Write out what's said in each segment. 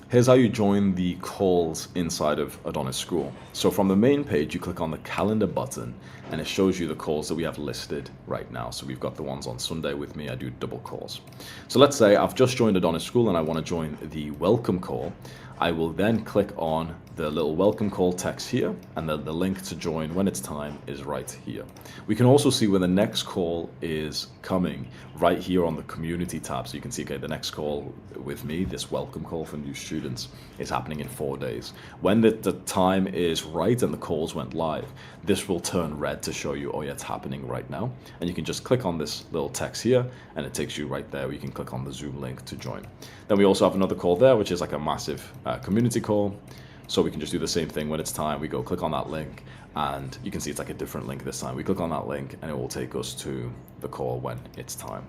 Here's how you join the calls inside of Adonis School. So from the main page, you click on the calendar button and it shows you the calls that we have listed right now. So we've got the ones on Sunday with me. I do double calls. So let's say I've just joined Adonis School and I want to join the welcome call. I will then click on the little welcome call text here, and then the link to join when it's time is right here. We can also see when the next call is coming right here on the community tab. So you can see, okay, the next call with me, this welcome call for new students, is happening in 4 days. When the time is right and the calls went live, this will turn red to show you, oh yeah, it's happening right now. And you can just click on this little text here and it takes you right there where you can click on the Zoom link to join. Then we also have another call there, which is like a massive community call. So we can just do the same thing when it's time. We go click on that link and you can see it's like a different link this time. We click on that link and it will take us to the call when it's time.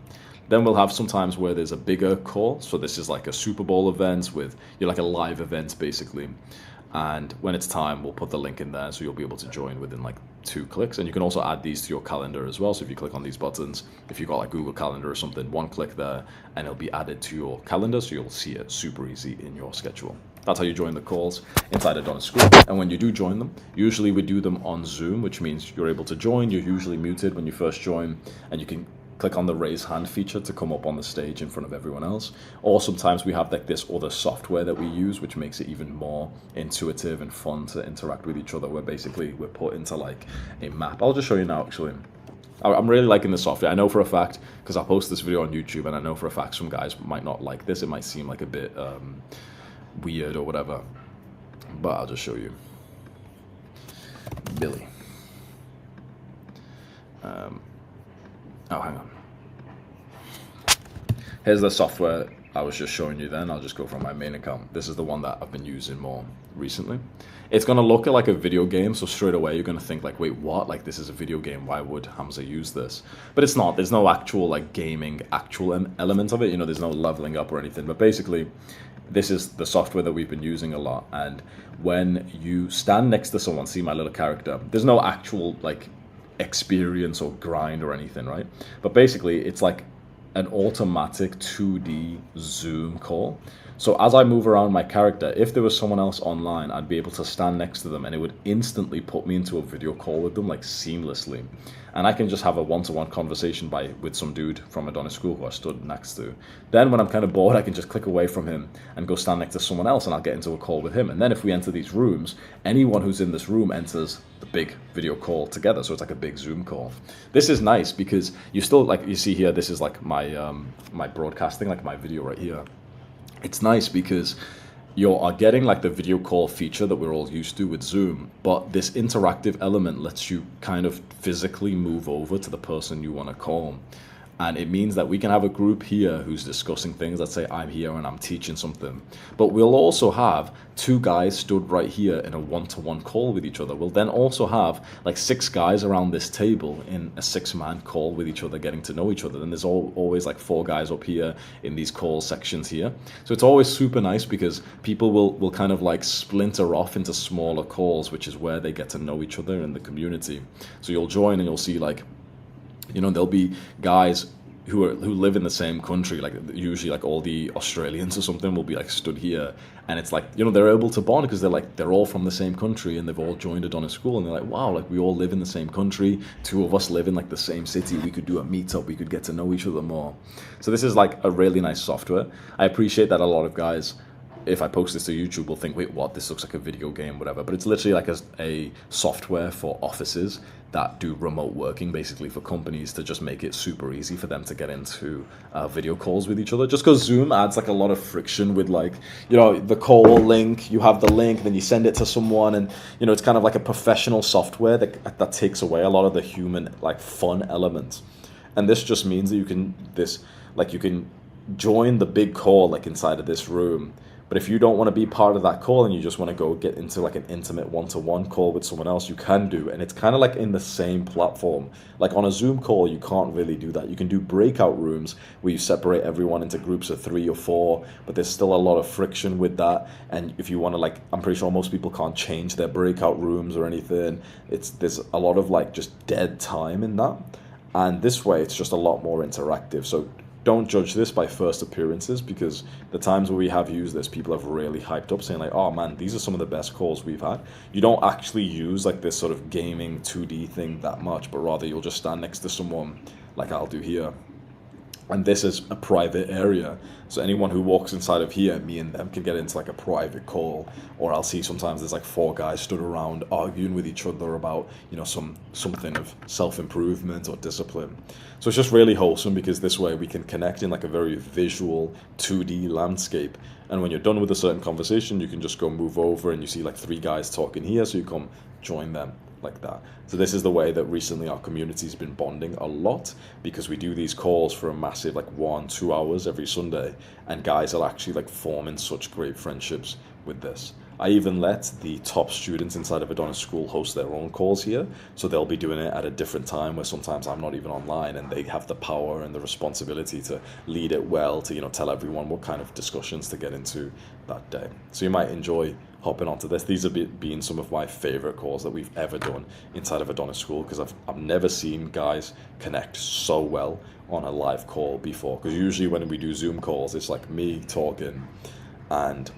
Then we'll have sometimes where there's a bigger call. So this is like a Super Bowl event with, like a live event basically. And when it's time, we'll put the link in there so you'll be able to join within like 2 clicks. And you can also add these to your calendar as well. So if you click on these buttons, if you've got like Google Calendar or something, 1 click there and it'll be added to your calendar. So you'll see it super easy in your schedule. That's how you join the calls inside Adonis School. And when you do join them, usually we do them on Zoom, which means you're able to join. You're usually muted when you first join, and you can click on the raise hand feature to come up on the stage in front of everyone else. Or sometimes we have like this other software that we use, which makes it even more intuitive and fun to interact with each other, where basically we're put into like a map. I'll just show you now, actually. I'm really liking the software. I know for a fact, because I post this video on YouTube, and I know for a fact some guys might not like this. It might seem like a bit weird or whatever, but I'll just show you. Billy. Oh, hang on. Here's the software I was just showing you then. I'll just go from my main account. This is the one that I've been using more recently. It's going to look like a video game, so straight away you're going to think like, wait, what? Like, this is a video game. Why would Hamza use this? But it's not. There's no actual like gaming element of it. There's no leveling up or anything. But basically, this is the software that we've been using a lot. And when you stand next to someone, see my little character, there's no actual like experience or grind or anything, right? But basically, it's like an automatic 2D Zoom call. So as I move around my character, if there was someone else online, I'd be able to stand next to them and it would instantly put me into a video call with them, like seamlessly. And I can just have a one-to-one conversation with some dude from Adonis School who I stood next to. Then when I'm kind of bored, I can just click away from him and go stand next to someone else and I'll get into a call with him. And then if we enter these rooms, anyone who's in this room enters the big video call together. So it's like a big Zoom call. This is nice because you still, like you see here, this is like my, my broadcasting, like my video right here. It's nice because you are getting like the video call feature that we're all used to with Zoom, but this interactive element lets you kind of physically move over to the person you want to call. And it means that we can have a group here who's discussing things. Let's say I'm here and I'm teaching something. But we'll also have 2 guys stood right here in a one-to-one call with each other. We'll then also have like 6 guys around this table in a 6-man call with each other, getting to know each other. Then there's always like 4 guys up here in these call sections here. So it's always super nice because people will kind of like splinter off into smaller calls, which is where they get to know each other in the community. So you'll join and you'll see like, there'll be guys who live in the same country, like usually like all the Australians or something will be like stood here, and it's like, they're able to bond because they're all from the same country and they've all joined Adonis School, and they're like, wow, like we all live in the same country, 2 of us live in like the same city, we could do a meetup, we could get to know each other more. So this is like a really nice software. I appreciate that a lot of guys, if I post this to YouTube, will think, wait, what? This looks like a video game, whatever. But it's literally like a software for offices that do remote working, basically for companies, to just make it super easy for them to get into video calls with each other. Just because Zoom adds like a lot of friction with like, the call link, you have the link, then you send it to someone, and it's kind of like a professional software that takes away a lot of the human like fun elements. And this just means that you can join the big call like inside of this room. But if you don't want to be part of that call and you just want to go get into like an intimate one-to-one call with someone else, you can do. And it's kind of like in the same platform. Like on a Zoom call, you can't really do that. You can do breakout rooms where you separate everyone into groups of 3 or 4, but there's still a lot of friction with that. And if you want to I'm pretty sure most people can't change their breakout rooms or anything. There's a lot of like just dead time in that. And this way, it's just a lot more interactive. So don't judge this by first appearances, because the times where we have used this, people have really hyped up saying like, oh man, these are some of the best calls we've had. You don't actually use like this sort of gaming 2D thing that much, but rather you'll just stand next to someone like I'll do here. And this is a private area, so anyone who walks inside of here, me and them can get into like a private call. Or I'll see sometimes there's like 4 guys stood around arguing with each other about, you know, something of self-improvement or discipline. So it's just really wholesome, because this way we can connect in like a very visual 2D landscape. And when you're done with a certain conversation, you can just go move over and you see like 3 guys talking here, so you come join them like that. So this is the way that recently our community's been bonding a lot, because we do these calls for a massive like 1-2 hours every Sunday, and guys are actually like forming such great friendships with this. I even let the top students inside of Adonis School host their own calls here, so they'll be doing it at a different time where sometimes I'm not even online, and they have the power and the responsibility to lead it well, to, you know, tell everyone what kind of discussions to get into that day. So you might enjoy hopping onto this. These have been some of my favorite calls that we've ever done inside of Adonis School, because I've never seen guys connect so well on a live call before. Because usually when we do Zoom calls, it's like me talking and,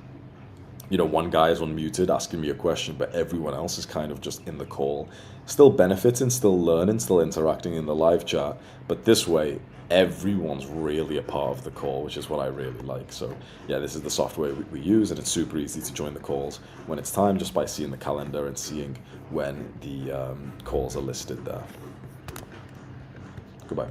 you know, one guy is unmuted asking me a question, but everyone else is kind of just in the call, still benefiting, still learning, still interacting in the live chat. But this way, everyone's really a part of the call, which is what I really like. So yeah, this is the software we use, and it's super easy to join the calls when it's time, just by seeing the calendar and seeing when the calls are listed there.